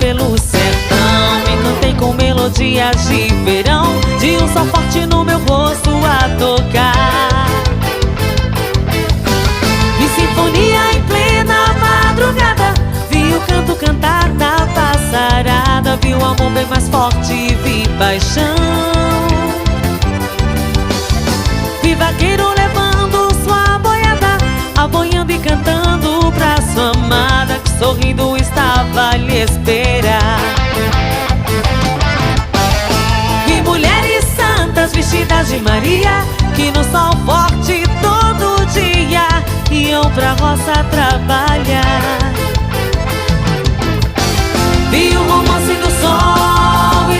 pelo sertão. Me encantei com melodias de verão, de um sol forte no meu rosto a tocar. Vi sinfonia em plena madrugada, vi o canto cantar da passarada, vi o amor bem mais forte, vi paixão. Vi vaqueiro levando sua boiada, aboiando e cantando pra sua amada, que sorrindo estava a lhe esperar. Vi mulheres santas vestidas de Maria, que no sol forte todo dia iam pra roça trabalhar. Vi o